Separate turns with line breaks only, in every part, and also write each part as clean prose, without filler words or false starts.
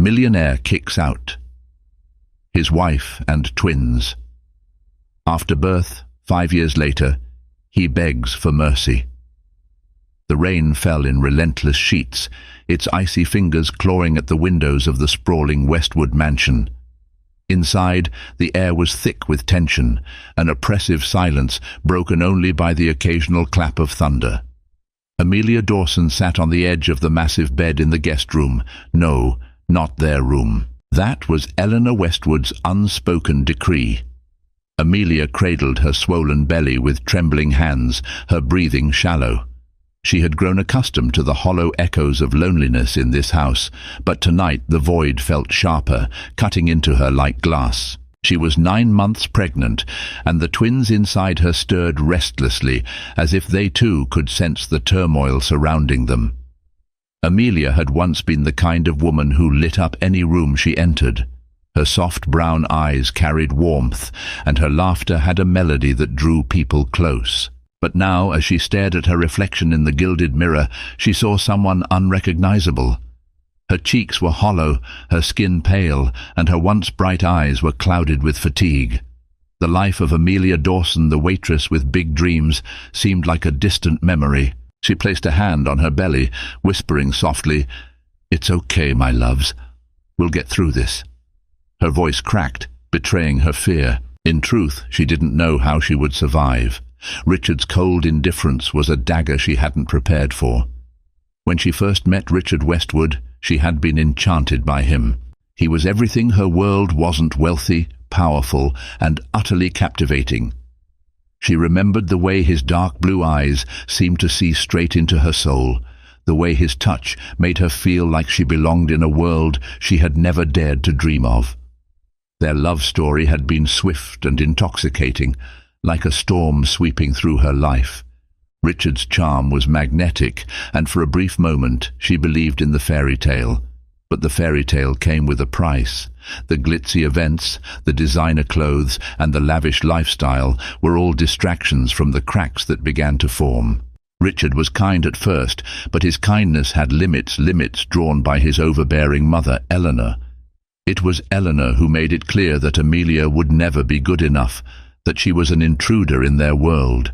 Millionaire kicks out. His wife and twins. After birth, 5 years later, he begs for mercy. The rain fell in relentless sheets, its icy fingers clawing at the windows of the sprawling Westwood mansion. Inside, the air was thick with tension, an oppressive silence broken only by the occasional clap of thunder. Amelia Dawson sat on the edge of the massive bed in the guest room. No, not their room. That was Eleanor Westwood's unspoken decree. Amelia cradled her swollen belly with trembling hands, her breathing shallow. She had grown accustomed to the hollow echoes of loneliness in this house, but tonight the void felt sharper, cutting into her like glass. She was 9 months pregnant, and the twins inside her stirred restlessly, as if they too could sense the turmoil surrounding them. Amelia had once been the kind of woman who lit up any room she entered. Her soft brown eyes carried warmth, and her laughter had a melody that drew people close. But now, as she stared at her reflection in the gilded mirror, she saw someone unrecognizable. Her cheeks were hollow, her skin pale, and her once bright eyes were clouded with fatigue. The life of Amelia Dawson, the waitress with big dreams, seemed like a distant memory. She placed a hand on her belly, whispering softly, "It's okay, my loves. We'll get through this." Her voice cracked, betraying her fear. In truth, she didn't know how she would survive. Richard's cold indifference was a dagger she hadn't prepared for. When she first met Richard Westwood, she had been enchanted by him. He was everything her world wasn't: wealthy, powerful, and utterly captivating. She remembered the way his dark blue eyes seemed to see straight into her soul, the way his touch made her feel like she belonged in a world she had never dared to dream of. Their love story had been swift and intoxicating, like a storm sweeping through her life. Richard's charm was magnetic, and for a brief moment she believed in the fairy tale. But the fairy tale came with a price. The glitzy events, the designer clothes, and the lavish lifestyle were all distractions from the cracks that began to form. Richard was kind at first, but his kindness had limits drawn by his overbearing mother, Eleanor. It was Eleanor who made it clear that Amelia would never be good enough, that she was an intruder in their world.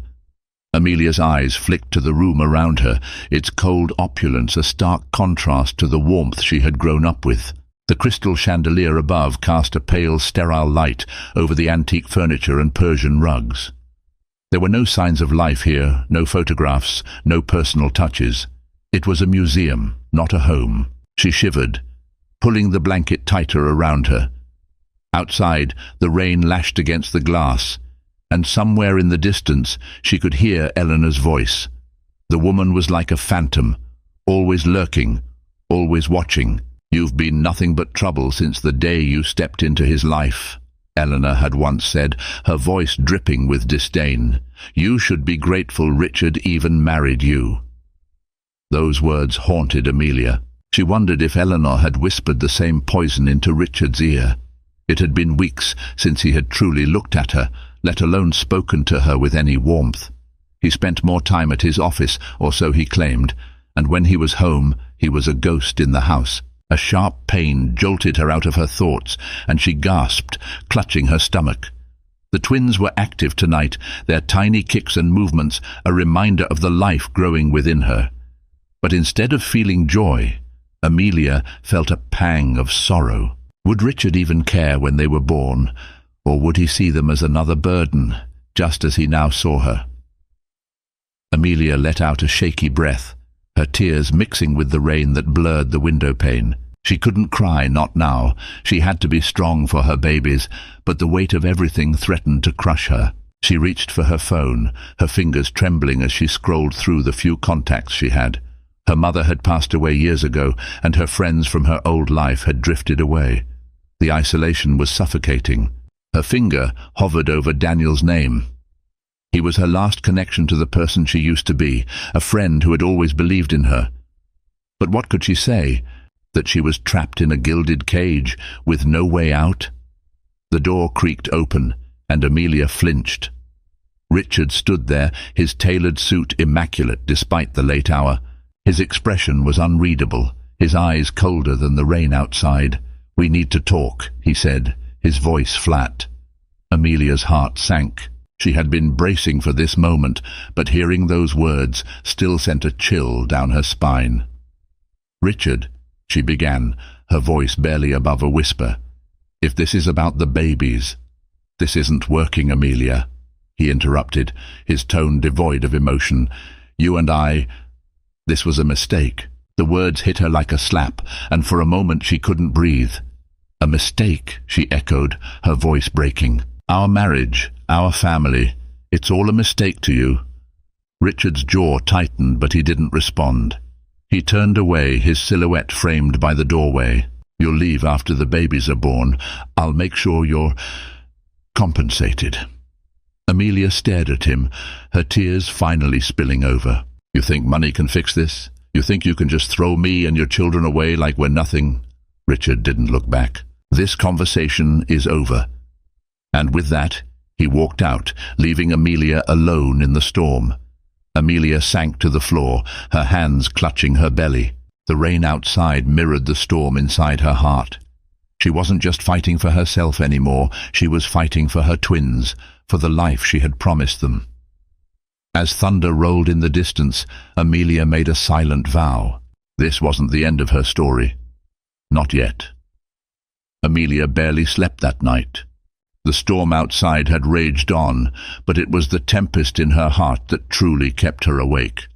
Amelia's eyes flicked to the room around her, its cold opulence a stark contrast to the warmth she had grown up with. The crystal chandelier above cast a pale, sterile light over the antique furniture and Persian rugs. There were no signs of life here, no photographs, no personal touches. It was a museum, not a home. She shivered, pulling the blanket tighter around her. Outside, the rain lashed against the glass, and somewhere in the distance she could hear Eleanor's voice. The woman was like a phantom, always lurking, always watching. "You've been nothing but trouble since the day you stepped into his life," Eleanor had once said, her voice dripping with disdain. "You should be grateful Richard even married you." Those words haunted Amelia. She wondered if Eleanor had whispered the same poison into Richard's ear. It had been weeks since he had truly looked at her, let alone spoken to her with any warmth. He spent more time at his office, or so he claimed, and when he was home, he was a ghost in the house. A sharp pain jolted her out of her thoughts, and she gasped, clutching her stomach. The twins were active tonight, their tiny kicks and movements a reminder of the life growing within her. But instead of feeling joy, Amelia felt a pang of sorrow. Would Richard even care when they were born, or would he see them as another burden, just as he now saw her? Amelia let out a shaky breath, her tears mixing with the rain that blurred the window pane. She couldn't cry, not now. She had to be strong for her babies, but the weight of everything threatened to crush her. She reached for her phone, her fingers trembling as she scrolled through the few contacts she had. Her mother had passed away years ago, and her friends from her old life had drifted away. The isolation was suffocating. Her finger hovered over Daniel's name. He was her last connection to the person she used to be, a friend who had always believed in her. But what could she say? That she was trapped in a gilded cage, with no way out? The door creaked open, and Amelia flinched. Richard stood there, his tailored suit immaculate despite the late hour. His expression was unreadable. his eyes colder than the rain outside. "We need to talk," he said, his voice flat. Amelia's heart sank. She had been bracing for this moment, but hearing those words still sent a chill down her spine. "Richard," she began, her voice barely above a whisper, "if this is about the babies—" "This isn't working, Amelia," he interrupted, his tone devoid of emotion. "You and I— This was a mistake." The words hit her like a slap, and for a moment she couldn't breathe. "A mistake," she echoed, her voice breaking. "Our marriage, our family, it's all a mistake to you?" Richard's jaw tightened, but he didn't respond. He turned away, his silhouette framed by the doorway. "You'll leave after the babies are born. I'll make sure you're compensated." Amelia stared at him, her tears finally spilling over. "You think money can fix this? You think you can just throw me and your children away like we're nothing?" Richard didn't look back. "This conversation is over." And with that, he walked out, leaving Amelia alone in the storm. Amelia sank to the floor, her hands clutching her belly. The rain outside mirrored the storm inside her heart. She wasn't just fighting for herself anymore, she was fighting for her twins, for the life she had promised them. As thunder rolled in the distance, Amelia made a silent vow. This wasn't the end of her story. Not yet. Amelia barely slept that night. The storm outside had raged on, but it was the tempest in her heart that truly kept her awake.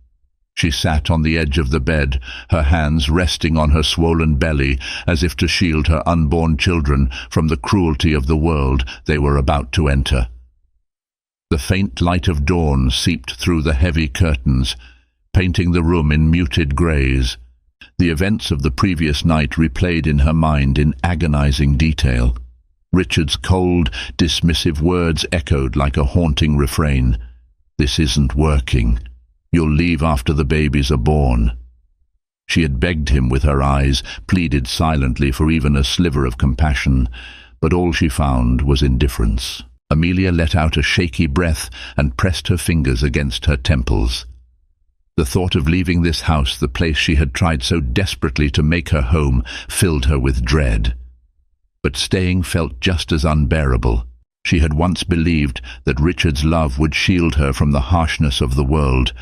She sat on the edge of the bed, her hands resting on her swollen belly as if to shield her unborn children from the cruelty of the world they were about to enter. The faint light of dawn seeped through the heavy curtains, painting the room in muted greys. The events of the previous night replayed in her mind in agonizing detail. Richard's cold, dismissive words echoed like a haunting refrain. "This isn't working. You'll leave after the babies are born." She had begged him with her eyes, pleaded silently for even a sliver of compassion, but all she found was indifference. Amelia let out a shaky breath and pressed her fingers against her temples. The thought of leaving this house, the place she had tried so desperately to make her home, filled her with dread. But staying felt just as unbearable. She had once believed that Richard's love would shield her from the harshness of the world.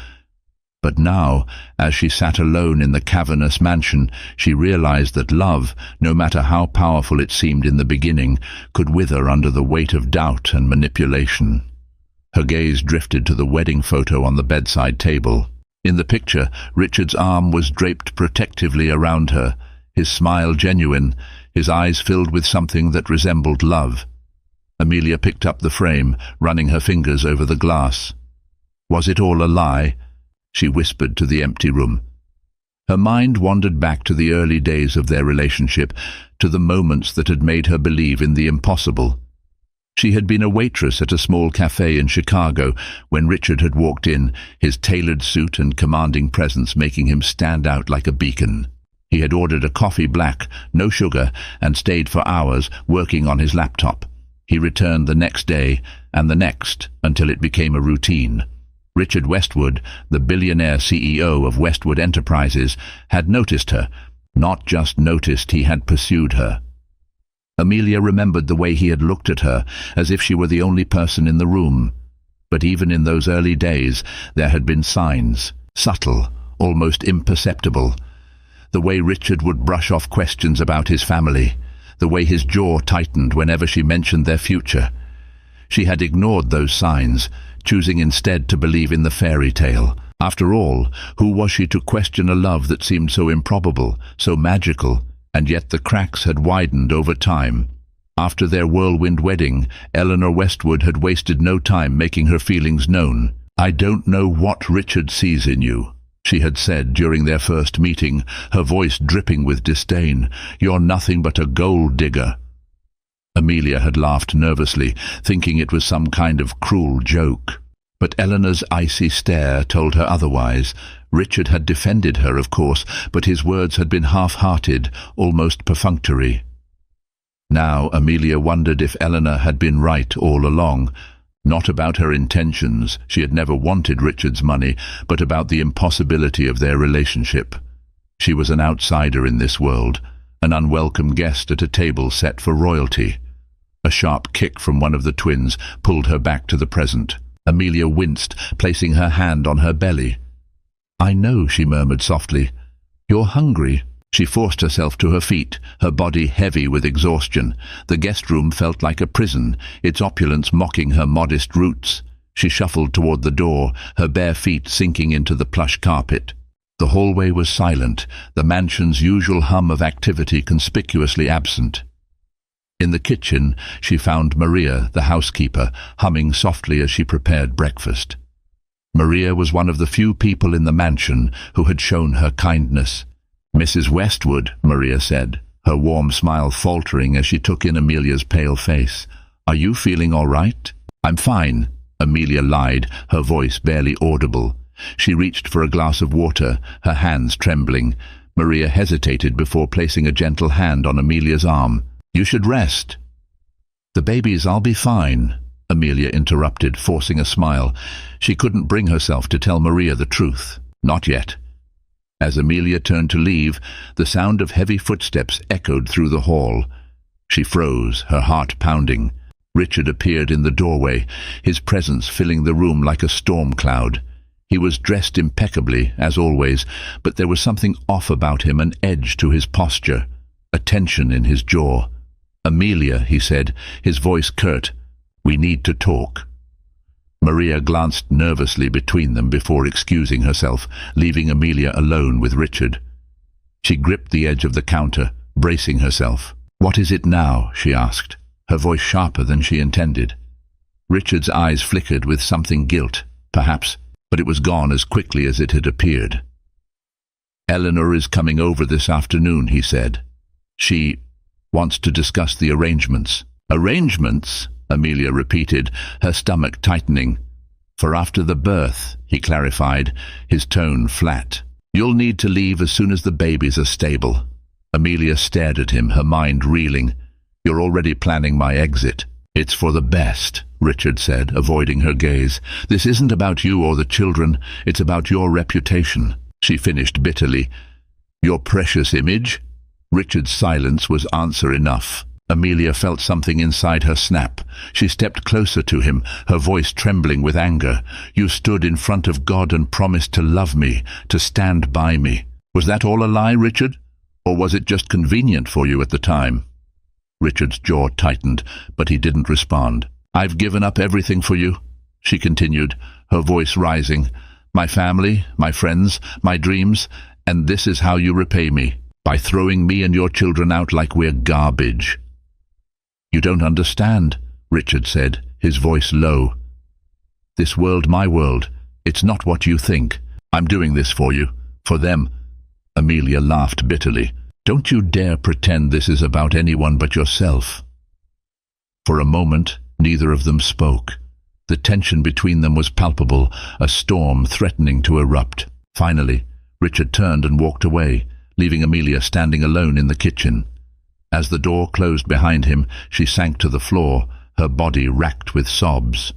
But now, as she sat alone in the cavernous mansion, she realized that love, no matter how powerful it seemed in the beginning, could wither under the weight of doubt and manipulation. Her gaze drifted to the wedding photo on the bedside table. In the picture, Richard's arm was draped protectively around her, his smile genuine, his eyes filled with something that resembled love. Amelia picked up the frame, running her fingers over the glass. Was it all a lie? She whispered to the empty room. Her mind wandered back to the early days of their relationship, to the moments that had made her believe in the impossible. She had been a waitress at a small cafe in Chicago when Richard had walked in, his tailored suit and commanding presence making him stand out like a beacon. He had ordered a coffee black, no sugar, and stayed for hours working on his laptop. He returned the next day, and the next, until it became a routine. Richard Westwood, the billionaire CEO of Westwood Enterprises, had noticed her. Not just noticed, he had pursued her. Amelia remembered the way he had looked at her, as if she were the only person in the room. But even in those early days, there had been signs, subtle, almost imperceptible. The way Richard would brush off questions about his family, the way his jaw tightened whenever she mentioned their future. She had ignored those signs, choosing instead to believe in the fairy tale. After all, who was she to question a love that seemed so improbable, so magical, and yet the cracks had widened over time? After their whirlwind wedding, Eleanor Westwood had wasted no time making her feelings known. "I don't know what Richard sees in you," she had said during their first meeting, her voice dripping with disdain. "You're nothing but a gold digger." Amelia had laughed nervously, thinking it was some kind of cruel joke. But Eleanor's icy stare told her otherwise. Richard had defended her, of course, but his words had been half-hearted, almost perfunctory. Now Amelia wondered if Eleanor had been right all along. Not about her intentions, she had never wanted Richard's money, but about the impossibility of their relationship. She was an outsider in this world, an unwelcome guest at a table set for royalty. A sharp kick from one of the twins pulled her back to the present. Amelia winced, placing her hand on her belly. "I know," she murmured softly. "You're hungry." She forced herself to her feet, her body heavy with exhaustion. The guest room felt like a prison, its opulence mocking her modest roots. She shuffled toward the door, her bare feet sinking into the plush carpet. The hallway was silent, the mansion's usual hum of activity conspicuously absent. In the kitchen, she found Maria, the housekeeper, humming softly as she prepared breakfast. Maria was one of the few people in the mansion who had shown her kindness. "Mrs. Westwood," Maria said, her warm smile faltering as she took in Amelia's pale face. "Are you feeling all right?" "I'm fine," Amelia lied, her voice barely audible. She reached for a glass of water, her hands trembling. Maria hesitated before placing a gentle hand on Amelia's arm. "You should rest." "The babies, I'll be fine," Amelia interrupted, forcing a smile. She couldn't bring herself to tell Maria the truth. Not yet. As Amelia turned to leave, the sound of heavy footsteps echoed through the hall. She froze, her heart pounding. Richard appeared in the doorway, his presence filling the room like a storm cloud. He was dressed impeccably, as always, but there was something off about him, an edge to his posture, a tension in his jaw. "Amelia," he said, his voice curt, "we need to talk." Maria glanced nervously between them before excusing herself, leaving Amelia alone with Richard. She gripped the edge of the counter, bracing herself. "What is it now?" she asked, her voice sharper than she intended. Richard's eyes flickered with something guilt, perhaps, but it was gone as quickly as it had appeared. "Eleanor is coming over this afternoon," he said. "She wants to discuss the arrangements." "Arrangements?" Amelia repeated, her stomach tightening. "For after the birth," he clarified, his tone flat. "You'll need to leave as soon as the babies are stable." Amelia stared at him, her mind reeling. "You're already planning my exit." "It's for the best," Richard said, avoiding her gaze. "This isn't about you or the children, it's about your reputation." She finished bitterly. "Your precious image?" Richard's silence was answer enough. Amelia felt something inside her snap. She stepped closer to him, her voice trembling with anger. "You stood in front of God and promised to love me, to stand by me. Was that all a lie, Richard? Or was it just convenient for you at the time?" Richard's jaw tightened, but he didn't respond. "I've given up everything for you," she continued, her voice rising. "My family, my friends, my dreams, and this is how you repay me, by throwing me and your children out like we're garbage." "You don't understand," Richard said, his voice low. "This world, my world, it's not what you think. I'm doing this for you, for them." Amelia laughed bitterly. "Don't you dare pretend this is about anyone but yourself." For a moment, neither of them spoke. The tension between them was palpable, a storm threatening to erupt. Finally, Richard turned and walked away, leaving Amelia standing alone in the kitchen. As the door closed behind him, she sank to the floor, her body racked with sobs.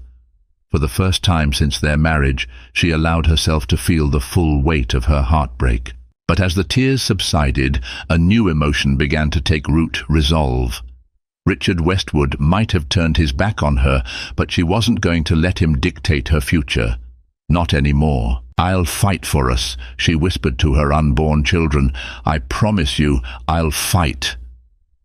For the first time since their marriage, she allowed herself to feel the full weight of her heartbreak. But as the tears subsided, a new emotion began to take root, resolve. Richard Westwood might have turned his back on her, but she wasn't going to let him dictate her future. Not anymore. "I'll fight for us," she whispered to her unborn children. "I promise you, I'll fight."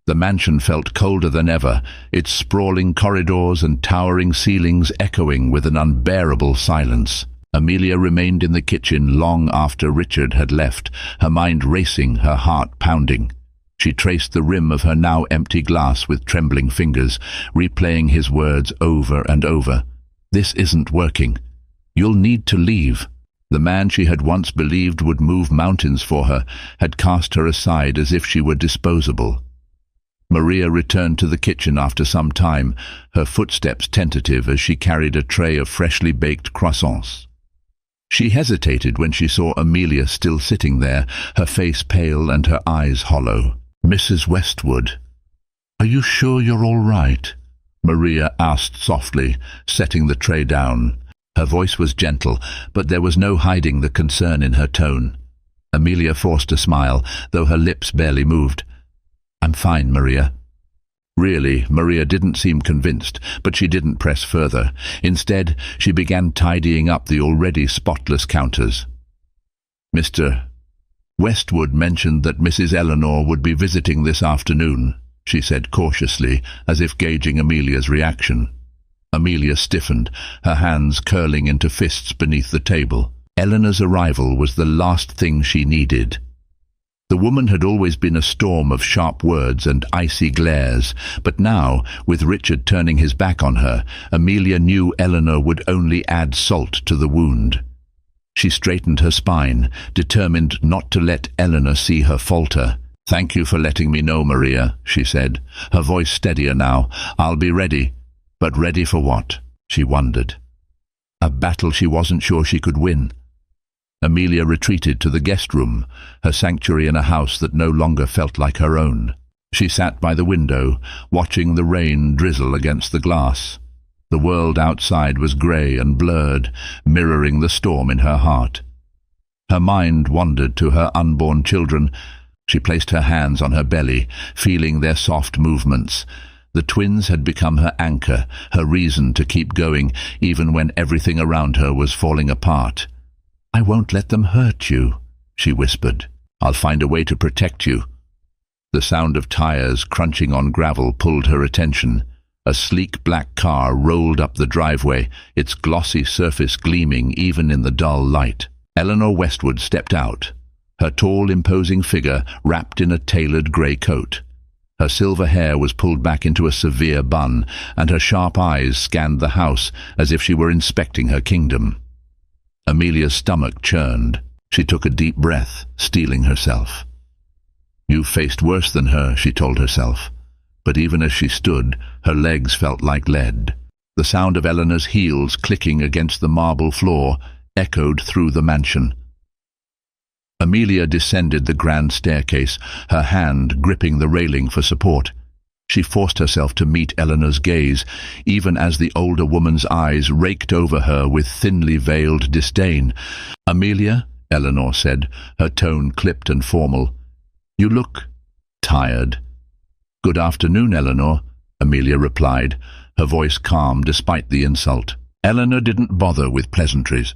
The mansion felt colder than ever, its sprawling corridors and towering ceilings echoing with an unbearable silence. Amelia remained in the kitchen long after Richard had left, her mind racing, her heart pounding. She traced the rim of her now empty glass with trembling fingers, replaying his words over and over. "This isn't working. You'll need to leave." The man she had once believed would move mountains for her had cast her aside as if she were disposable. Maria returned to the kitchen after some time, her footsteps tentative as she carried a tray of freshly baked croissants. She hesitated when she saw Amelia still sitting there, her face pale and her eyes hollow. "Mrs. Westwood, are you sure you're all right?" Maria asked softly, setting the tray down. Her voice was gentle, but there was no hiding the concern in her tone. Amelia forced a smile, though her lips barely moved. "I'm fine, Maria." Really, Maria didn't seem convinced, but she didn't press further. Instead, she began tidying up the already spotless counters. "Mr. Westwood mentioned that Mrs. Eleanor would be visiting this afternoon," she said cautiously, as if gauging Amelia's reaction. Amelia stiffened, her hands curling into fists beneath the table. Eleanor's arrival was the last thing she needed. The woman had always been a storm of sharp words and icy glares, but now, with Richard turning his back on her, Amelia knew Eleanor would only add salt to the wound. She straightened her spine, determined not to let Eleanor see her falter. "Thank you for letting me know, Maria," she said, her voice steadier now. "I'll be ready." But ready for what? She wondered. A battle she wasn't sure she could win. Amelia retreated to the guest room, her sanctuary in a house that no longer felt like her own. She sat by the window, watching the rain drizzle against the glass. The world outside was grey and blurred, mirroring the storm in her heart. Her mind wandered to her unborn children. She placed her hands on her belly, feeling their soft movements. The twins had become her anchor, her reason to keep going, even when everything around her was falling apart. "I won't let them hurt you," she whispered. "I'll find a way to protect you." The sound of tires crunching on gravel pulled her attention. A sleek black car rolled up the driveway, its glossy surface gleaming even in the dull light. Eleanor Westwood stepped out, her tall, imposing figure wrapped in a tailored grey coat. Her silver hair was pulled back into a severe bun, and her sharp eyes scanned the house as if she were inspecting her kingdom. Amelia's stomach churned. She took a deep breath, steeling herself. "You've faced worse than her," she told herself. But even as she stood, her legs felt like lead. The sound of Eleanor's heels clicking against the marble floor echoed through the mansion. Amelia descended the grand staircase, her hand gripping the railing for support. She forced herself to meet Eleanor's gaze, even as the older woman's eyes raked over her with thinly veiled disdain. "Amelia," Eleanor said, her tone clipped and formal. "You look tired." "Good afternoon, Eleanor," Amelia replied, her voice calm despite the insult. Eleanor didn't bother with pleasantries.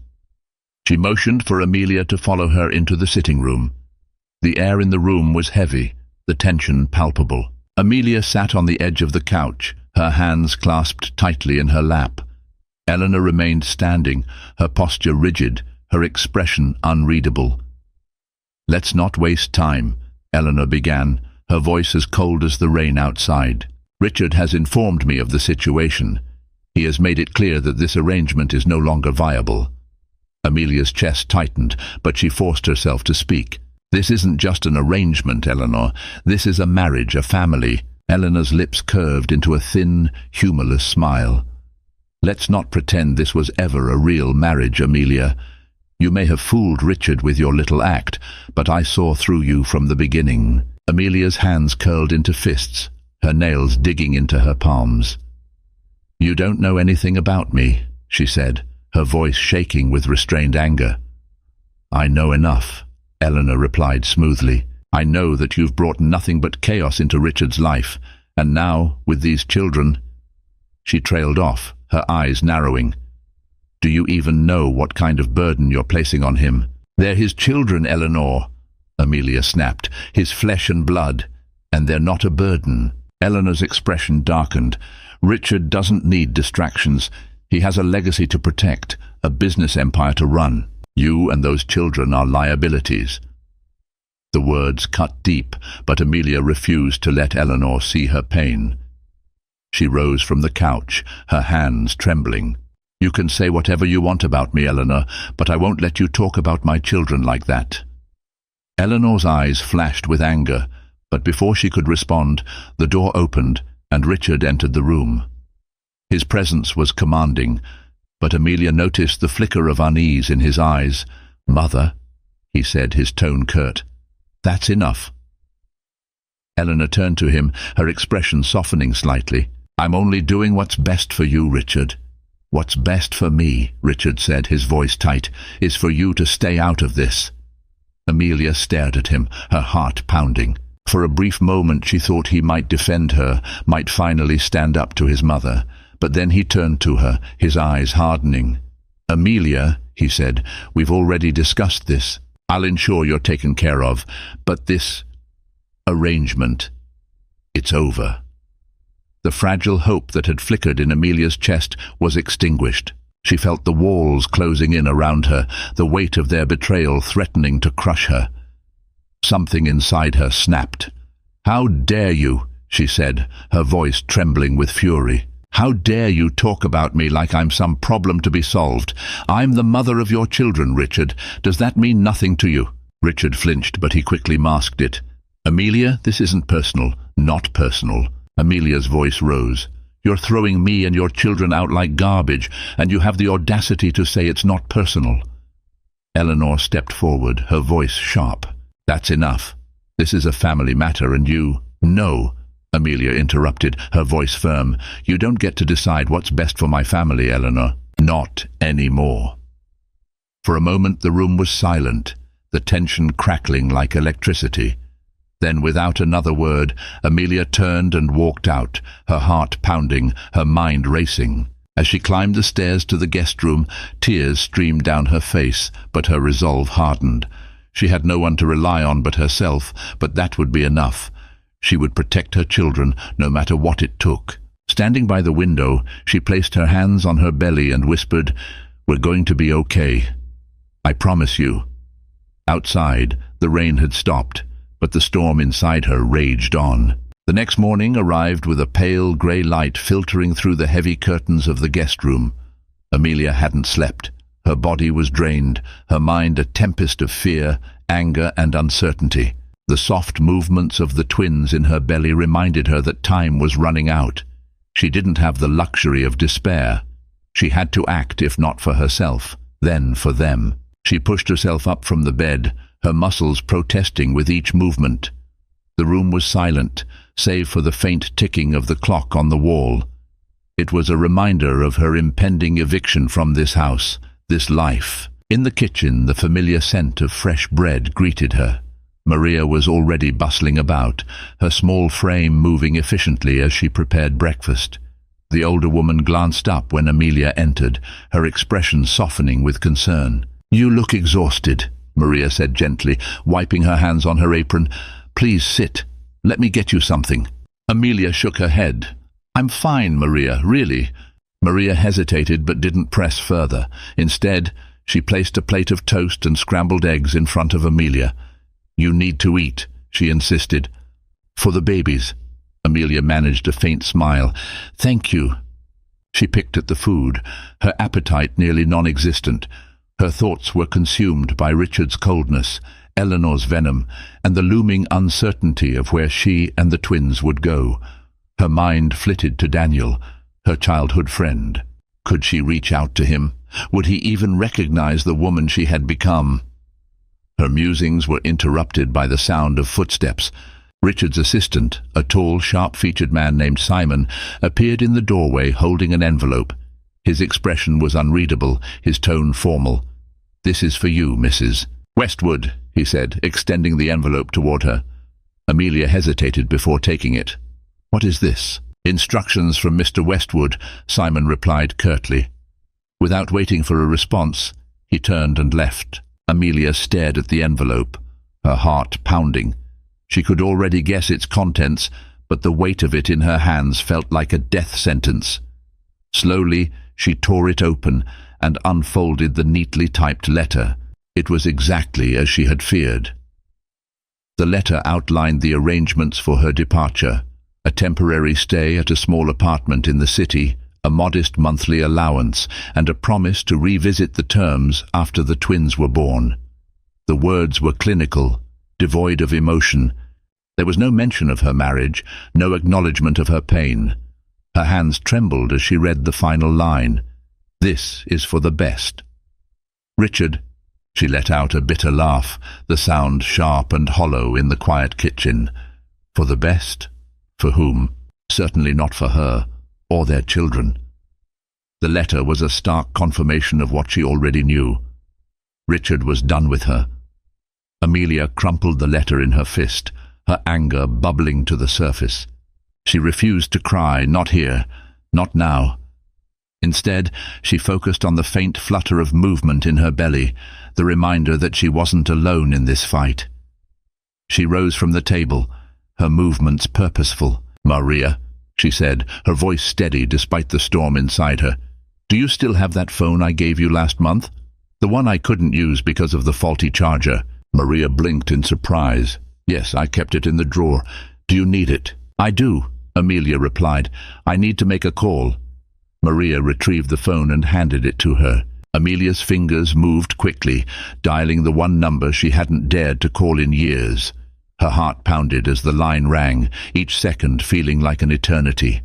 She motioned for Amelia to follow her into the sitting room. The air in the room was heavy, the tension palpable. Amelia sat on the edge of the couch, her hands clasped tightly in her lap. Eleanor remained standing, her posture rigid, her expression unreadable. "Let's not waste time," Eleanor began, her voice as cold as the rain outside. "Richard has informed me of the situation. He has made it clear that this arrangement is no longer viable." Amelia's chest tightened, but she forced herself to speak. "This isn't just an arrangement, Eleanor. This is a marriage, a family." Eleanor's lips curved into a thin, humorless smile. "Let's not pretend this was ever a real marriage, Amelia. You may have fooled Richard with your little act, but I saw through you from the beginning." Amelia's hands curled into fists, her nails digging into her palms. "You don't know anything about me," she said, her voice shaking with restrained anger. "I know enough," Eleanor replied smoothly. "I know that you've brought nothing but chaos into Richard's life, and now, with these children—" She trailed off, her eyes narrowing. "Do you even know what kind of burden you're placing on him?" "They're his children, Eleanor," Amelia snapped, "his flesh and blood, and they're not a burden." Eleanor's expression darkened. "Richard doesn't need distractions. He has a legacy to protect, a business empire to run. You and those children are liabilities." The words cut deep, but Amelia refused to let Eleanor see her pain. She rose from the couch, her hands trembling. "You can say whatever you want about me, Eleanor, but I won't let you talk about my children like that." Eleanor's eyes flashed with anger, but before she could respond, the door opened and Richard entered the room. His presence was commanding, but Amelia noticed the flicker of unease in his eyes. "Mother," he said, his tone curt. "That's enough." Eleanor turned to him, her expression softening slightly. "I'm only doing what's best for you, Richard." "What's best for me," Richard said, his voice tight, "is for you to stay out of this." Amelia stared at him, her heart pounding. For a brief moment she thought he might defend her, might finally stand up to his mother. But then he turned to her, his eyes hardening. "Amelia," he said, "we've already discussed this. I'll ensure you're taken care of. But this arrangement, it's over." The fragile hope that had flickered in Amelia's chest was extinguished. She felt the walls closing in around her, the weight of their betrayal threatening to crush her. Something inside her snapped. "How dare you?" she said, her voice trembling with fury. "How dare you talk about me like I'm some problem to be solved? I'm the mother of your children, Richard. Does that mean nothing to you?" Richard flinched, but he quickly masked it. "Amelia, this isn't personal. Not personal." Amelia's voice rose. "You're throwing me and your children out like garbage, and you have the audacity to say it's not personal." Eleanor stepped forward, her voice sharp. "That's enough. This is a family matter, and you—" "No," Amelia interrupted, her voice firm. "You don't get to decide what's best for my family, Eleanor. Not anymore." For a moment the room was silent, the tension crackling like electricity. Then, without another word, Amelia turned and walked out, her heart pounding, her mind racing. As she climbed the stairs to the guest room, tears streamed down her face, but her resolve hardened. She had no one to rely on but herself, but that would be enough. She would protect her children, no matter what it took. Standing by the window, she placed her hands on her belly and whispered, "We're going to be okay. I promise you." Outside, the rain had stopped, but the storm inside her raged on. The next morning arrived with a pale grey light filtering through the heavy curtains of the guest room. Amelia hadn't slept. Her body was drained, her mind a tempest of fear, anger and uncertainty. The soft movements of the twins in her belly reminded her that time was running out. She didn't have the luxury of despair. She had to act, if not for herself, then for them. She pushed herself up from the bed, her muscles protesting with each movement. The room was silent, save for the faint ticking of the clock on the wall. It was a reminder of her impending eviction from this house, this life. In the kitchen, the familiar scent of fresh bread greeted her. Maria was already bustling about, her small frame moving efficiently as she prepared breakfast. The older woman glanced up when Amelia entered, her expression softening with concern. "You look exhausted," Maria said gently, wiping her hands on her apron. "Please sit. Let me get you something." Amelia shook her head. "I'm fine, Maria, really." Maria hesitated but didn't press further. Instead, she placed a plate of toast and scrambled eggs in front of Amelia. "You need to eat," she insisted. "For the babies." Amelia managed a faint smile. "Thank you." She picked at the food, her appetite nearly non-existent. Her thoughts were consumed by Richard's coldness, Eleanor's venom, and the looming uncertainty of where she and the twins would go. Her mind flitted to Daniel, her childhood friend. Could she reach out to him? Would he even recognize the woman she had become? Her musings were interrupted by the sound of footsteps. Richard's assistant, a tall, sharp-featured man named Simon, appeared in the doorway holding an envelope. His expression was unreadable, his tone formal. "This is for you, Mrs. Westwood," he said, extending the envelope toward her. Amelia hesitated before taking it. "What is this?" "Instructions from Mr. Westwood," Simon replied curtly. Without waiting for a response, he turned and left. Amelia stared at the envelope, her heart pounding. She could already guess its contents, but the weight of it in her hands felt like a death sentence. Slowly, she tore it open and unfolded the neatly typed letter. It was exactly as she had feared. The letter outlined the arrangements for her departure: a temporary stay at a small apartment in the city, a modest monthly allowance, and a promise to revisit the terms after the twins were born. The words were clinical, devoid of emotion. There was no mention of her marriage, no acknowledgement of her pain. Her hands trembled as she read the final line. "This is for the best." "Richard," she let out a bitter laugh, the sound sharp and hollow in the quiet kitchen. "For the best? For whom? Certainly not for her, or their children." The letter was a stark confirmation of what she already knew. Richard was done with her. Amelia crumpled the letter in her fist, her anger bubbling to the surface. She refused to cry, not here, not now. Instead, she focused on the faint flutter of movement in her belly, the reminder that she wasn't alone in this fight. She rose from the table, her movements purposeful. "Maria," she said, her voice steady despite the storm inside her, "do you still have that phone I gave you last month? The one I couldn't use because of the faulty charger?" Maria blinked in surprise. "Yes, I kept it in the drawer. Do you need it?" "I do," Amelia replied. "I need to make a call." Maria retrieved the phone and handed it to her. Amelia's fingers moved quickly, dialing the one number she hadn't dared to call in years. Her heart pounded as the line rang, each second feeling like an eternity.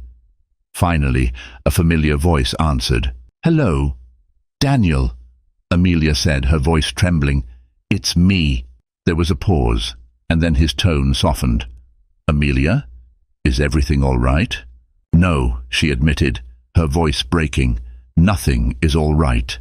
Finally, a familiar voice answered. "Hello, Daniel," Amelia said, her voice trembling. "It's me." There was a pause, and then his tone softened. "Amelia, is everything all right?" "No," she admitted, her voice breaking. "Nothing is all right."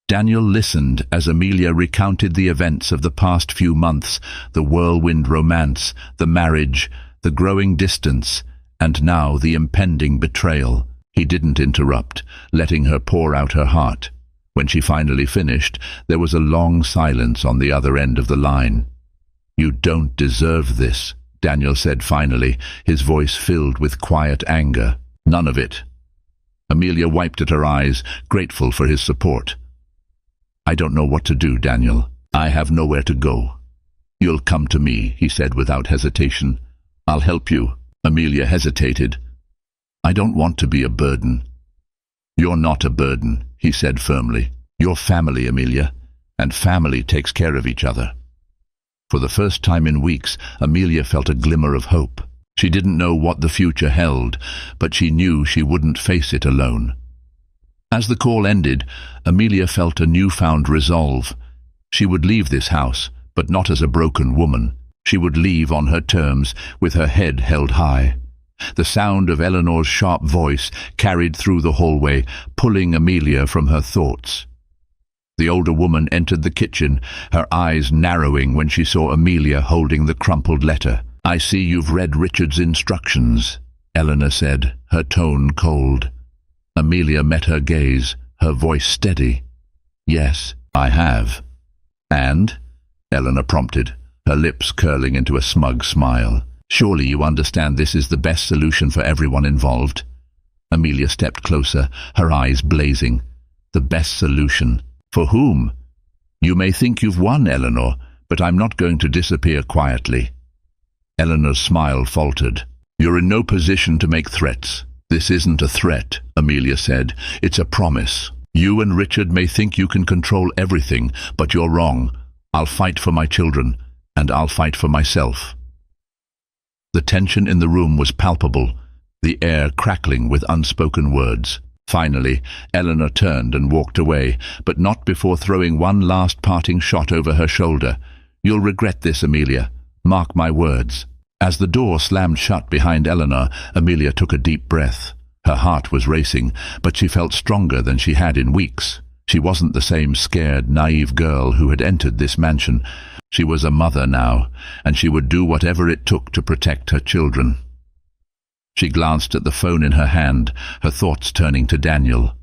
Daniel listened as Amelia recounted the events of the past few months, the whirlwind romance, the marriage, the growing distance, and now the impending betrayal. He didn't interrupt, letting her pour out her heart. When she finally finished, there was a long silence on the other end of the line. "You don't deserve this," Daniel said finally, his voice filled with quiet anger. "None of it." Amelia wiped at her eyes, grateful for his support. "I don't know what to do, Daniel. I have nowhere to go." "You'll come to me," he said without hesitation. "I'll help you." Amelia hesitated. "I don't want to be a burden." "You're not a burden," he said firmly. "You're family, Amelia, and family takes care of each other." For the first time in weeks, Amelia felt a glimmer of hope. She didn't know what the future held, but she knew she wouldn't face it alone. As the call ended, Amelia felt a newfound resolve. She would leave this house, but not as a broken woman. She would leave on her terms, with her head held high. The sound of Eleanor's sharp voice carried through the hallway, pulling Amelia from her thoughts. The older woman entered the kitchen, her eyes narrowing when she saw Amelia holding the crumpled letter. "I see you've read Richard's instructions," Eleanor said, her tone cold. Amelia met her gaze, her voice steady. "Yes, I have." "And?" Eleanor prompted, her lips curling into a smug smile. "Surely you understand this is the best solution for everyone involved." Amelia stepped closer, her eyes blazing. "The best solution? For whom?" "You may think you've won, Eleanor, but I'm not going to disappear quietly." Eleanor's smile faltered. "You're in no position to make threats." "This isn't a threat," Amelia said. "It's a promise. You and Richard may think you can control everything, but you're wrong. I'll fight for my children, and I'll fight for myself." The tension in the room was palpable, the air crackling with unspoken words. Finally, Eleanor turned and walked away, but not before throwing one last parting shot over her shoulder. "You'll regret this, Amelia. Mark my words." As the door slammed shut behind Eleanor, Amelia took a deep breath. Her heart was racing, but she felt stronger than she had in weeks. She wasn't the same scared, naive girl who had entered this mansion. She was a mother now, and she would do whatever it took to protect her children. She glanced at the phone in her hand, her thoughts turning to Daniel.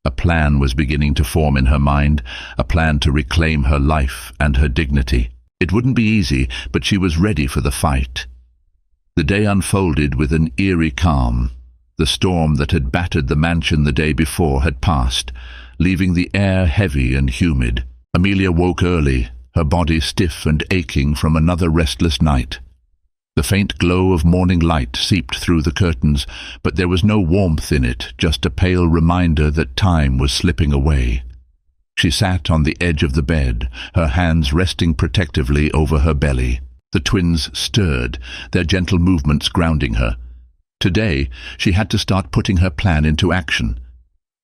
A plan was beginning to form in her mind, a plan to reclaim her life and her dignity. It wouldn't be easy, but she was ready for the fight. The day unfolded with an eerie calm. The storm that had battered the mansion the day before had passed, leaving the air heavy and humid. Amelia woke early, her body stiff and aching from another restless night. The faint glow of morning light seeped through the curtains, but there was no warmth in it, just a pale reminder that time was slipping away. She sat on the edge of the bed, her hands resting protectively over her belly. The twins stirred, their gentle movements grounding her. Today, she had to start putting her plan into action.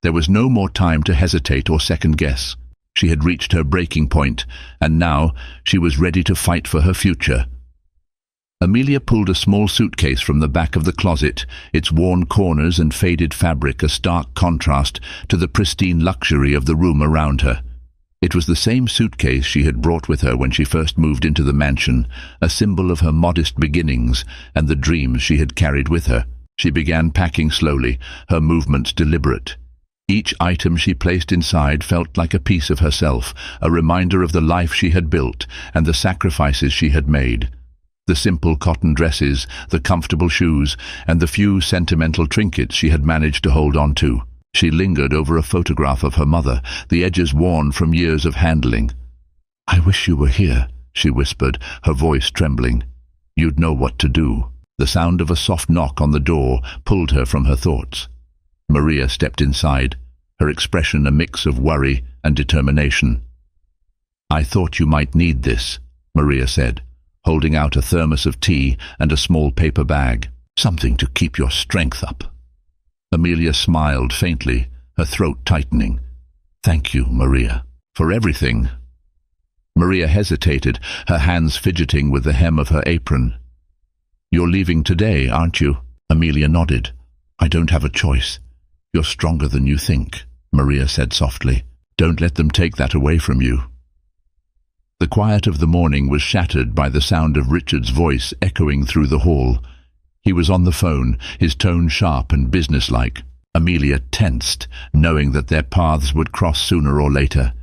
There was no more time to hesitate or second-guess. She had reached her breaking point, and now she was ready to fight for her future. Amelia pulled a small suitcase from the back of the closet, its worn corners and faded fabric a stark contrast to the pristine luxury of the room around her. It was the same suitcase she had brought with her when she first moved into the mansion, a symbol of her modest beginnings and the dreams she had carried with her. She began packing slowly, her movements deliberate. Each item she placed inside felt like a piece of herself, a reminder of the life she had built and the sacrifices she had made. The simple cotton dresses, the comfortable shoes, and the few sentimental trinkets she had managed to hold on to. She lingered over a photograph of her mother, the edges worn from years of handling. "I wish you were here," she whispered, her voice trembling. "You'd know what to do." The sound of a soft knock on the door pulled her from her thoughts. Maria stepped inside, her expression a mix of worry and determination. "I thought you might need this," Maria said, holding out a thermos of tea and a small paper bag. "Something to keep your strength up." Amelia smiled faintly, her throat tightening. "Thank you, Maria, for everything." Maria hesitated, her hands fidgeting with the hem of her apron. "You're leaving today, aren't you?" Amelia nodded. "I don't have a choice. You're stronger than you think," Maria said softly. "Don't let them take that away from you." The quiet of the morning was shattered by the sound of Richard's voice echoing through the hall. He was on the phone, his tone sharp and businesslike. Amelia tensed, knowing that their paths would cross sooner or later.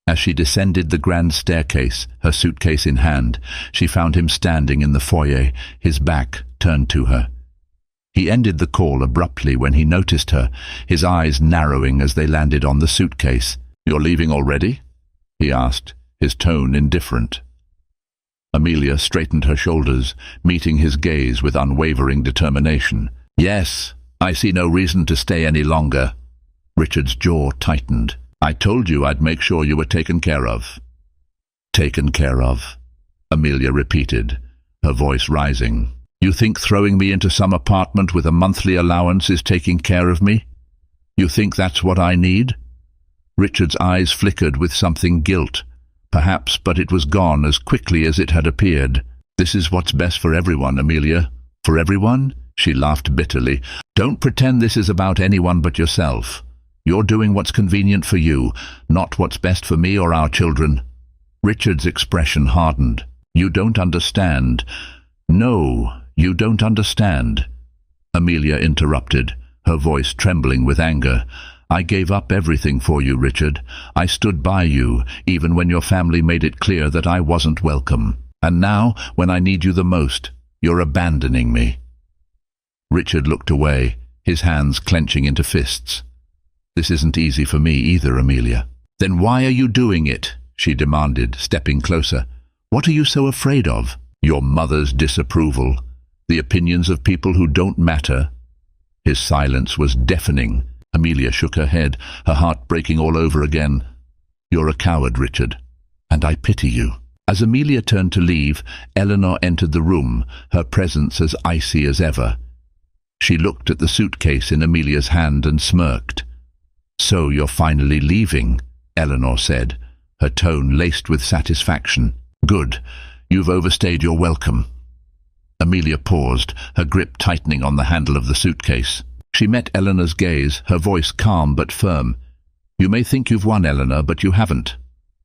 As she descended the grand staircase, her suitcase in hand, she found him standing in the foyer, his back turned to her. He ended the call abruptly when he noticed her, his eyes narrowing as they landed on the suitcase. "You're leaving already?" he asked, his tone indifferent. Amelia straightened her shoulders, meeting his gaze with unwavering determination. "Yes, I see no reason to stay any longer." Richard's jaw tightened. "I told you I'd make sure you were taken care of." "Taken care of," Amelia repeated, her voice rising. "You think throwing me into some apartment with a monthly allowance is taking care of me? You think that's what I need?" Richard's eyes flickered with something guilt. Perhaps, but it was gone as quickly as it had appeared. "This is what's best for everyone, Amelia." "For everyone?" She laughed bitterly. "Don't pretend this is about anyone but yourself. You're doing what's convenient for you, not what's best for me or our children." Richard's expression hardened. "You don't understand." "No, you don't understand," Amelia interrupted, her voice trembling with anger. "I gave up everything for you, Richard. I stood by you, even when your family made it clear that I wasn't welcome. And now, when I need you the most, you're abandoning me." Richard looked away, his hands clenching into fists. "This isn't easy for me either, Amelia." "Then why are you doing it?" she demanded, stepping closer. "What are you so afraid of? Your mother's disapproval? The opinions of people who don't matter?" His silence was deafening. Amelia shook her head, her heart breaking all over again. "You're a coward, Richard, and I pity you." As Amelia turned to leave, Eleanor entered the room, her presence as icy as ever. She looked at the suitcase in Amelia's hand and smirked. "So you're finally leaving," Eleanor said, her tone laced with satisfaction. "Good. You've overstayed your welcome." Amelia paused, her grip tightening on the handle of the suitcase. She met Eleanor's gaze, her voice calm but firm. "You may think you've won, Eleanor, but you haven't.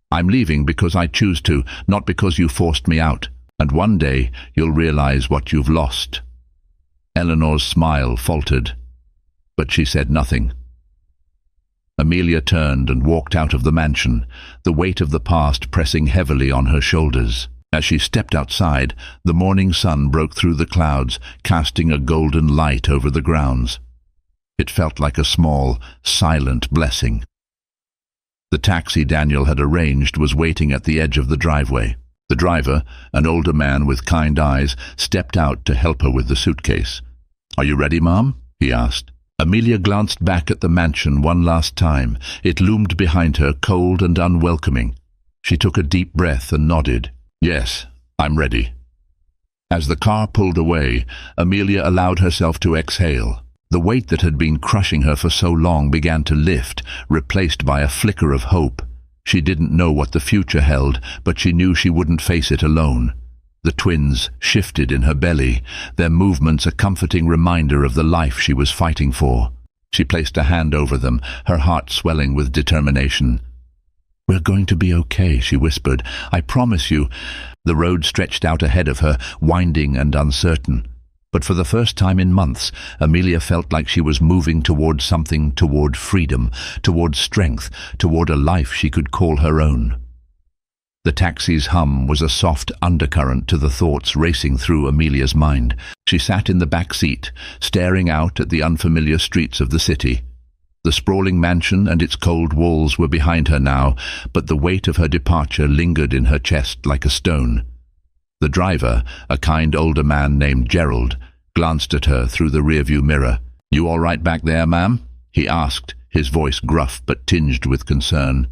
I'm leaving because I choose to, not because you forced me out. And one day you'll realize what you've lost." Eleanor's smile faltered, but she said nothing. Amelia turned and walked out of the mansion, the weight of the past pressing heavily on her shoulders. As she stepped outside, the morning sun broke through the clouds, casting a golden light over the grounds. It felt like a small, silent blessing. The taxi Daniel had arranged was waiting at the edge of the driveway. The driver, an older man with kind eyes, stepped out to help her with the suitcase. "Are you ready, Mom?" he asked. Amelia glanced back at the mansion one last time. It loomed behind her, cold and unwelcoming. She took a deep breath and nodded. "Yes, I'm ready." As the car pulled away, Amelia allowed herself to exhale. The weight that had been crushing her for so long began to lift, replaced by a flicker of hope. She didn't know what the future held, but she knew she wouldn't face it alone. The twins shifted in her belly, their movements a comforting reminder of the life she was fighting for. She placed a hand over them, her heart swelling with determination. "We're going to be okay," she whispered. "I promise you." The road stretched out ahead of her, winding and uncertain. But for the first time in months, Amelia felt like she was moving toward something, toward freedom, toward strength, toward a life she could call her own. The taxi's hum was a soft undercurrent to the thoughts racing through Amelia's mind. She sat in the back seat, staring out at the unfamiliar streets of the city. The sprawling mansion and its cold walls were behind her now, but the weight of her departure lingered in her chest like a stone. The driver, a kind older man named Gerald, glanced at her through the rearview mirror. "You all right back there, ma'am?" he asked, his voice gruff but tinged with concern.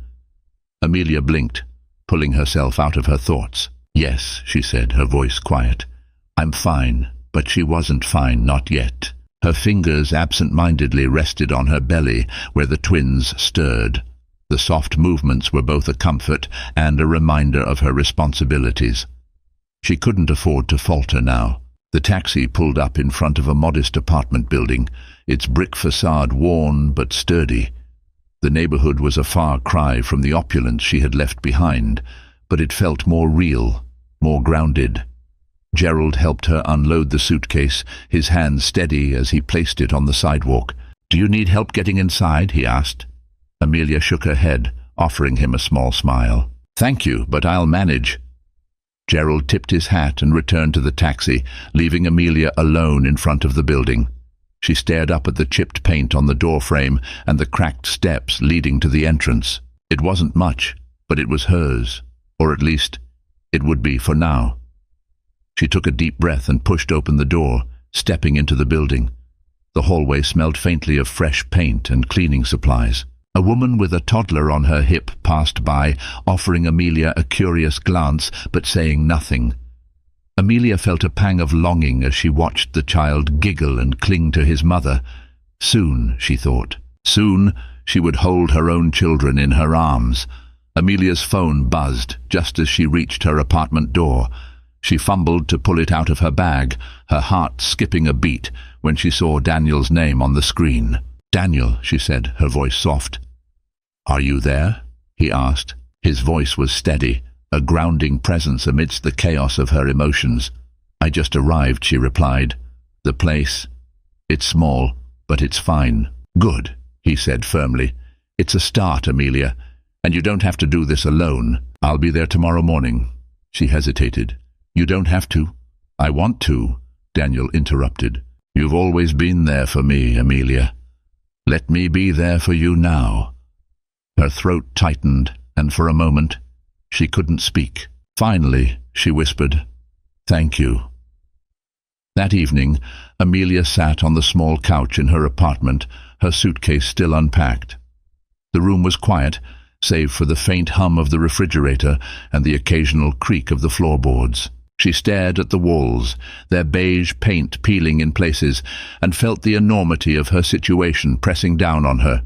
Amelia blinked, pulling herself out of her thoughts. "Yes," she said, her voice quiet. "I'm fine." But she wasn't fine, not yet. Her fingers absent-mindedly rested on her belly, where the twins stirred. The soft movements were both a comfort and a reminder of her responsibilities. She couldn't afford to falter now. The taxi pulled up in front of a modest apartment building, its brick facade worn but sturdy. The neighborhood was a far cry from the opulence she had left behind, but it felt more real, more grounded. Gerald helped her unload the suitcase, his hand steady as he placed it on the sidewalk. "Do you need help getting inside?" he asked. Amelia shook her head, offering him a small smile. "Thank you, but I'll manage." Gerald tipped his hat and returned to the taxi, leaving Amelia alone in front of the building. She stared up at the chipped paint on the doorframe and the cracked steps leading to the entrance. It wasn't much, but it was hers, or at least, it would be for now. She took a deep breath and pushed open the door, stepping into the building. The hallway smelled faintly of fresh paint and cleaning supplies. A woman with a toddler on her hip passed by, offering Amelia a curious glance, but saying nothing. Amelia felt a pang of longing as she watched the child giggle and cling to his mother. Soon, she thought, soon she would hold her own children in her arms. Amelia's phone buzzed just as she reached her apartment door. She fumbled to pull it out of her bag, her heart skipping a beat when she saw Daniel's name on the screen. "Daniel," she said, her voice soft. "Are you there?" he asked. His voice was steady, a grounding presence amidst the chaos of her emotions. "I just arrived," she replied. "The place? It's small, but it's fine." "Good," he said firmly. "It's a start, Amelia, and you don't have to do this alone. I'll be there tomorrow morning." She hesitated. "You don't have to." "I want to," Daniel interrupted. "You've always been there for me, Amelia. Let me be there for you now." Her throat tightened, and for a moment she couldn't speak. "Finally," she whispered, "thank you." That evening, Amelia sat on the small couch in her apartment, her suitcase still unpacked. The room was quiet, save for the faint hum of the refrigerator and the occasional creak of the floorboards. She stared at the walls, their beige paint peeling in places, and felt the enormity of her situation pressing down on her.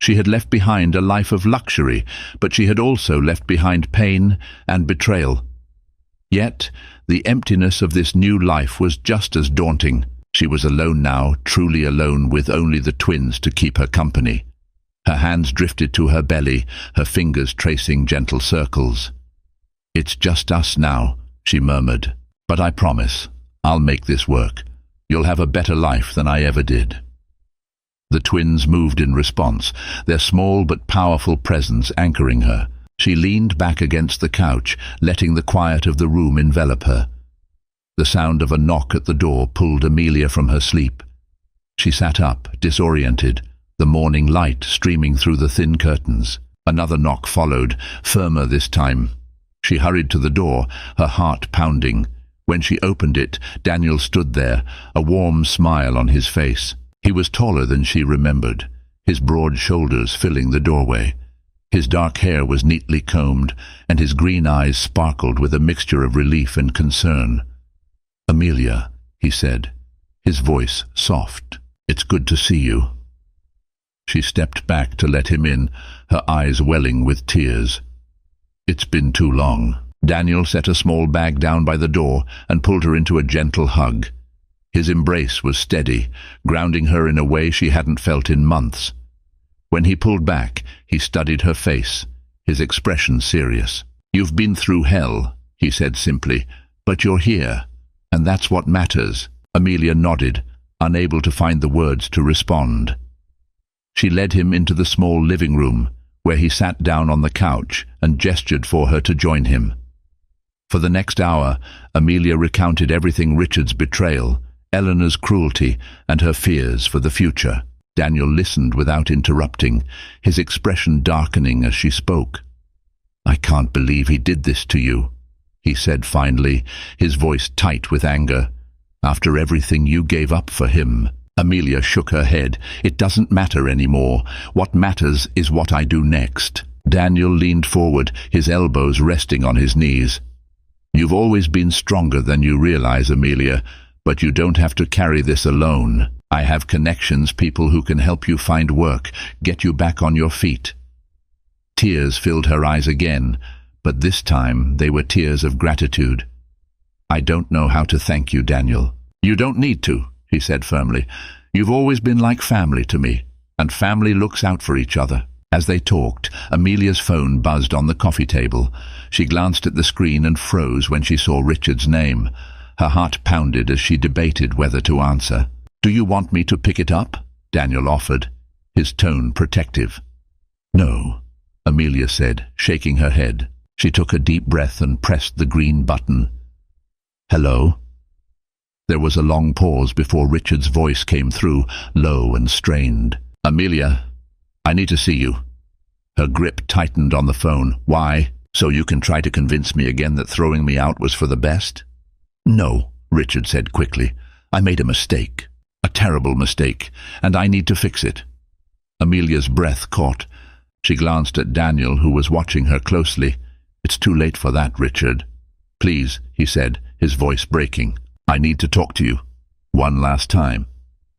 She had left behind a life of luxury, but she had also left behind pain and betrayal. Yet, the emptiness of this new life was just as daunting. She was alone now, truly alone, with only the twins to keep her company. Her hands drifted to her belly, her fingers tracing gentle circles. "It's just us now," she murmured. "But I promise, I'll make this work. You'll have a better life than I ever did." The twins moved in response, their small but powerful presence anchoring her. She leaned back against the couch, letting the quiet of the room envelop her. The sound of a knock at the door pulled Amelia from her sleep. She sat up, disoriented, the morning light streaming through the thin curtains. Another knock followed, firmer this time. She hurried to the door, her heart pounding. When she opened it, Daniel stood there, a warm smile on his face. He was taller than she remembered, his broad shoulders filling the doorway. His dark hair was neatly combed, and his green eyes sparkled with a mixture of relief and concern. "Amelia," he said, his voice soft, "it's good to see you." She stepped back to let him in, her eyes welling with tears. "It's been too long." Daniel set a small bag down by the door and pulled her into a gentle hug. His embrace was steady, grounding her in a way she hadn't felt in months. When he pulled back, he studied her face, his expression serious. "You've been through hell," he said simply, "but you're here, and that's what matters." Amelia nodded, unable to find the words to respond. She led him into the small living room, where he sat down on the couch and gestured for her to join him. For the next hour, Amelia recounted everything: Richard's betrayal, Eleanor's cruelty, and her fears for the future. Daniel listened without interrupting, his expression darkening as she spoke. "I can't believe he did this to you," he said finally, his voice tight with anger. "After everything you gave up for him." Amelia shook her head. "It doesn't matter anymore. What matters is what I do next." Daniel leaned forward, his elbows resting on his knees. "You've always been stronger than you realize, Amelia, but you don't have to carry this alone. I have connections, people who can help you find work, get you back on your feet." Tears filled her eyes again, but this time they were tears of gratitude. "I don't know how to thank you, Daniel." "You don't need to," he said firmly. "You've always been like family to me, and family looks out for each other." As they talked, Amelia's phone buzzed on the coffee table. She glanced at the screen and froze when she saw Richard's name. Her heart pounded as she debated whether to answer. "Do you want me to pick it up?" Daniel offered, his tone protective. "No," Amelia said, shaking her head. She took a deep breath and pressed the green button. "Hello?" There was a long pause before Richard's voice came through, low and strained. "Amelia, I need to see you." Her grip tightened on the phone. "Why? So you can try to convince me again that throwing me out was for the best?" "No," Richard said quickly. "I made a mistake. A terrible mistake, and I need to fix it." Amelia's breath caught. She glanced at Daniel, who was watching her closely. "It's too late for that, Richard." "Please," he said, his voice breaking. "I need to talk to you. One last time."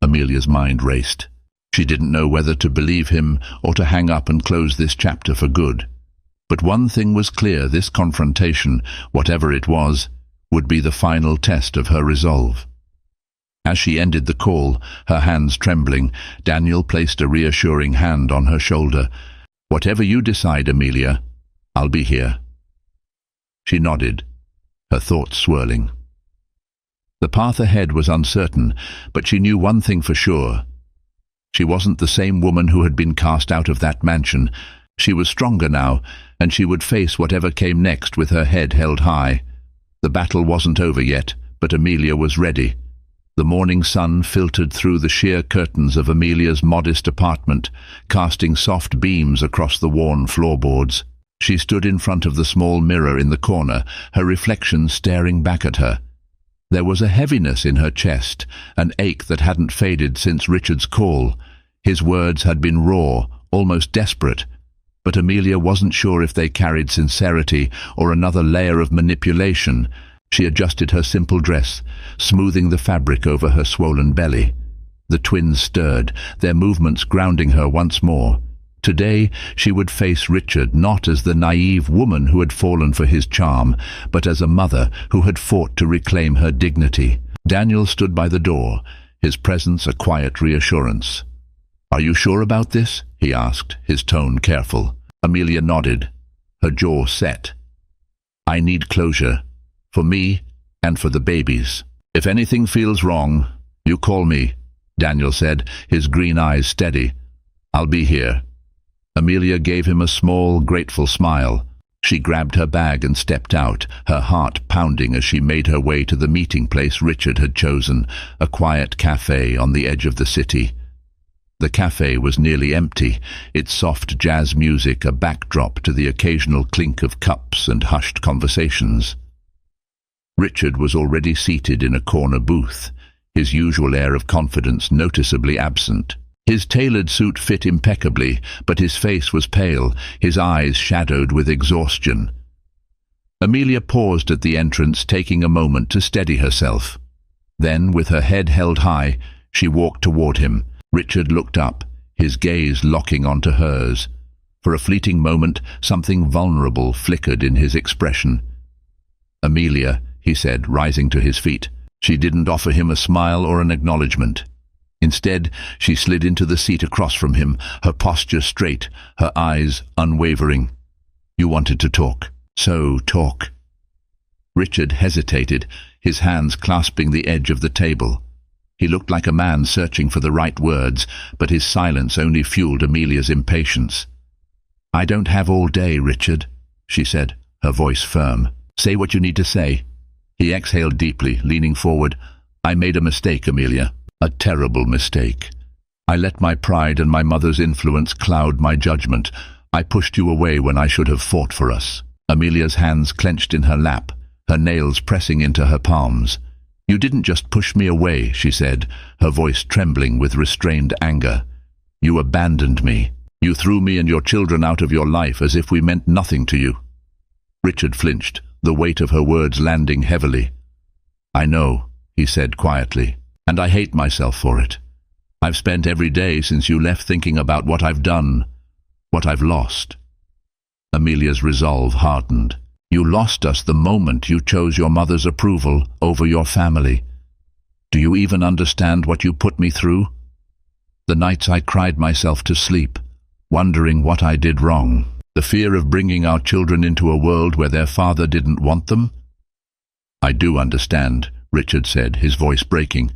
Amelia's mind raced. She didn't know whether to believe him or to hang up and close this chapter for good. But one thing was clear: this confrontation, whatever it was, would be the final test of her resolve. As she ended the call, her hands trembling, Daniel placed a reassuring hand on her shoulder. "Whatever you decide, Amelia, I'll be here." She nodded, her thoughts swirling. The path ahead was uncertain, but she knew one thing for sure. She wasn't the same woman who had been cast out of that mansion. She was stronger now, and she would face whatever came next with her head held high. The battle wasn't over yet, but Amelia was ready. The morning sun filtered through the sheer curtains of Amelia's modest apartment, casting soft beams across the worn floorboards. She stood in front of the small mirror in the corner, her reflection staring back at her. There was a heaviness in her chest, an ache that hadn't faded since Richard's call. His words had been raw, almost desperate, but Amelia wasn't sure if they carried sincerity or another layer of manipulation. She adjusted her simple dress, smoothing the fabric over her swollen belly. The twins stirred, their movements grounding her once more. Today she would face Richard not as the naive woman who had fallen for his charm, but as a mother who had fought to reclaim her dignity. Daniel stood by the door, his presence a quiet reassurance. "Are you sure about this?" he asked, his tone careful. Amelia nodded, her jaw set. "I need closure. For me and for the babies. If anything feels wrong, you call me," Daniel said, his green eyes steady. "I'll be here." Amelia gave him a small, grateful smile. She grabbed her bag and stepped out, her heart pounding as she made her way to the meeting place Richard had chosen, a quiet cafe on the edge of the city. The cafe was nearly empty, its soft jazz music a backdrop to the occasional clink of cups and hushed conversations. Richard was already seated in a corner booth, his usual air of confidence noticeably absent. His tailored suit fit impeccably, but his face was pale, his eyes shadowed with exhaustion. Amelia paused at the entrance, taking a moment to steady herself. Then, with her head held high, she walked toward him. Richard looked up, his gaze locking onto hers. For a fleeting moment, something vulnerable flickered in his expression. "Amelia," he said, rising to his feet. She didn't offer him a smile or an acknowledgement. Instead, she slid into the seat across from him, her posture straight, her eyes unwavering. You wanted to talk. So talk. Richard hesitated, his hands clasping the edge of the table. He looked like a man searching for the right words, but his silence only fueled Amelia's impatience. "I don't have all day, Richard," she said, her voice firm. "Say what you need to say." He exhaled deeply, leaning forward. "I made a mistake, Amelia. A terrible mistake. I let my pride and my mother's influence cloud my judgment. I pushed you away when I should have fought for us." Amelia's hands clenched in her lap, her nails pressing into her palms. "You didn't just push me away," she said, her voice trembling with restrained anger. "You abandoned me. You threw me and your children out of your life as if we meant nothing to you." Richard flinched, the weight of her words landing heavily. "I know," he said quietly, "and I hate myself for it. I've spent every day since you left thinking about what I've done, what I've lost." Amelia's resolve hardened. "You lost us the moment you chose your mother's approval over your family. Do you even understand what you put me through? The nights I cried myself to sleep, wondering what I did wrong. The fear of bringing our children into a world where their father didn't want them?" "I do understand," Richard said, his voice breaking,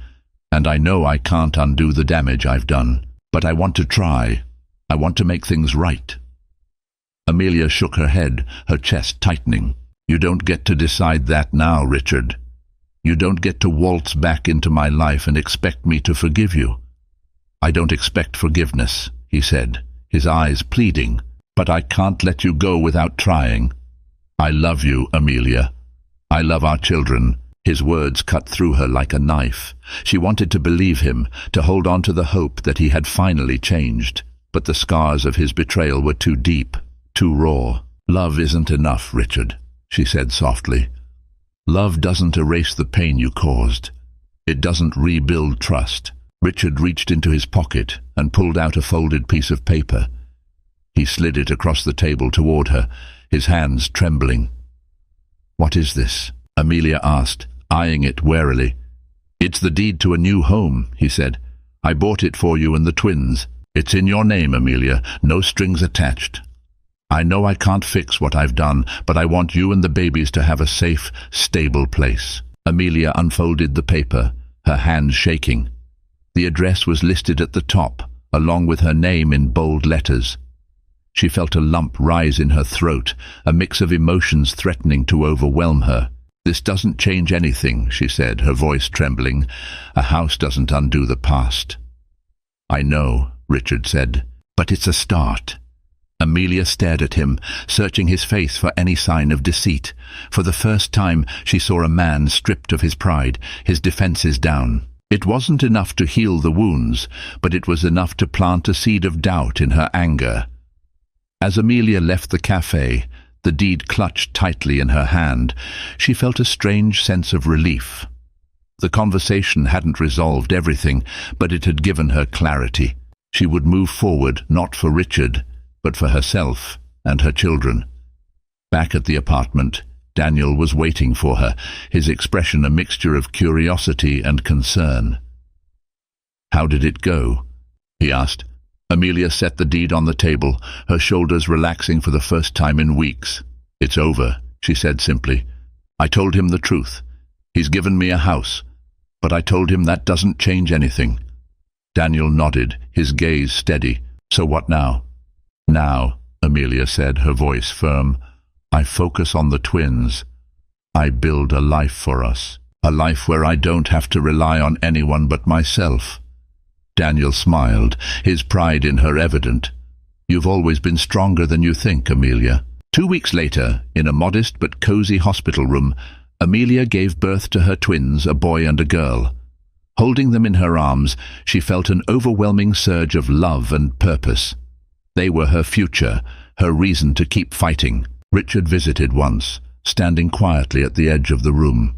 "and I know I can't undo the damage I've done. But I want to try. I want to make things right." Amelia shook her head, her chest tightening. "You don't get to decide that now, Richard. You don't get to waltz back into my life and expect me to forgive you." "I don't expect forgiveness," he said, his eyes pleading, "but I can't let you go without trying. I love you, Amelia. I love our children." His words cut through her like a knife. She wanted to believe him, to hold on to the hope that he had finally changed. But the scars of his betrayal were too deep, too raw. "Love isn't enough, Richard," she said softly. "Love doesn't erase the pain you caused. It doesn't rebuild trust." Richard reached into his pocket and pulled out a folded piece of paper. He slid it across the table toward her, his hands trembling. "What is this?" Amelia asked, eyeing it warily. "It's the deed to a new home," he said. "I bought it for you and the twins. It's in your name, Amelia, no strings attached. I know I can't fix what I've done, but I want you and the babies to have a safe, stable place." Amelia unfolded the paper, her hands shaking. The address was listed at the top, along with her name in bold letters. She felt a lump rise in her throat, a mix of emotions threatening to overwhelm her. "This doesn't change anything," she said, her voice trembling. "A house doesn't undo the past." "I know," Richard said, "but it's a start." Amelia stared at him, searching his face for any sign of deceit. For the first time, she saw a man stripped of his pride, his defenses down. It wasn't enough to heal the wounds, but it was enough to plant a seed of doubt in her anger. As Amelia left the cafe, the deed clutched tightly in her hand. She felt a strange sense of relief. The conversation hadn't resolved everything, but it had given her clarity. She would move forward, not for Richard, but for herself and her children. Back at the apartment, Daniel was waiting for her, his expression a mixture of curiosity and concern. "How did it go?" he asked. Amelia set the deed on the table, her shoulders relaxing for the first time in weeks. "It's over," she said simply. "I told him the truth. He's given me a house, but I told him that doesn't change anything." Daniel nodded, his gaze steady. "So what now?" "Now," Amelia said, her voice firm, "I focus on the twins. I build a life for us, a life where I don't have to rely on anyone but myself." Daniel smiled, his pride in her evident. "You've always been stronger than you think, Amelia." 2 weeks later, in a modest but cozy hospital room, Amelia gave birth to her twins, a boy and a girl. Holding them in her arms, she felt an overwhelming surge of love and purpose. They were her future, her reason to keep fighting. Richard visited once, standing quietly at the edge of the room.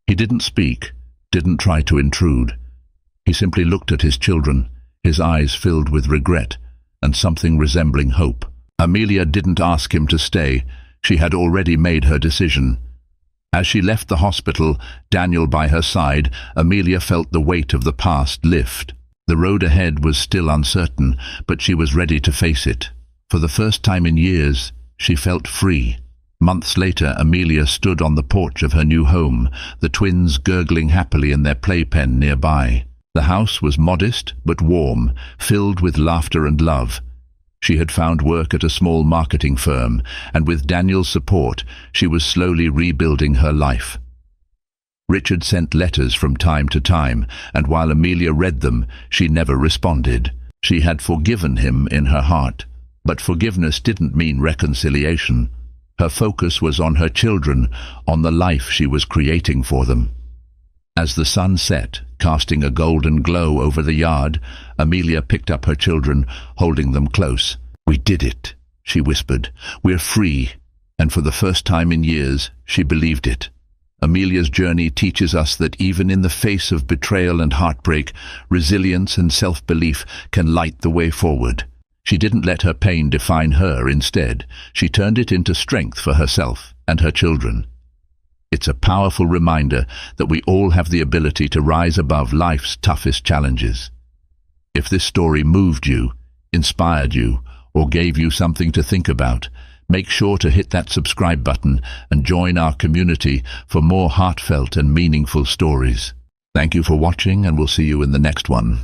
He didn't speak, didn't try to intrude. He simply looked at his children, his eyes filled with regret and something resembling hope. Amelia didn't ask him to stay. She had already made her decision. As she left the hospital, Daniel by her side, Amelia felt the weight of the past lift. The road ahead was still uncertain, but she was ready to face it. For the first time in years, she felt free. Months later, Amelia stood on the porch of her new home, the twins gurgling happily in their playpen nearby. The house was modest but warm, filled with laughter and love. She had found work at a small marketing firm, and with Daniel's support, she was slowly rebuilding her life. Richard sent letters from time to time, and while Amelia read them, she never responded. She had forgiven him in her heart, but forgiveness didn't mean reconciliation. Her focus was on her children, on the life she was creating for them. As the sun set, casting a golden glow over the yard, Amelia picked up her children, holding them close. "We did it," she whispered. "We're free." And for the first time in years, she believed it. Amelia's journey teaches us that even in the face of betrayal and heartbreak, resilience and self-belief can light the way forward. She didn't let her pain define her. Instead, she turned it into strength for herself and her children. It's a powerful reminder that we all have the ability to rise above life's toughest challenges. If this story moved you, inspired you, or gave you something to think about, make sure to hit that subscribe button and join our community for more heartfelt and meaningful stories. Thank you for watching, and we'll see you in the next one.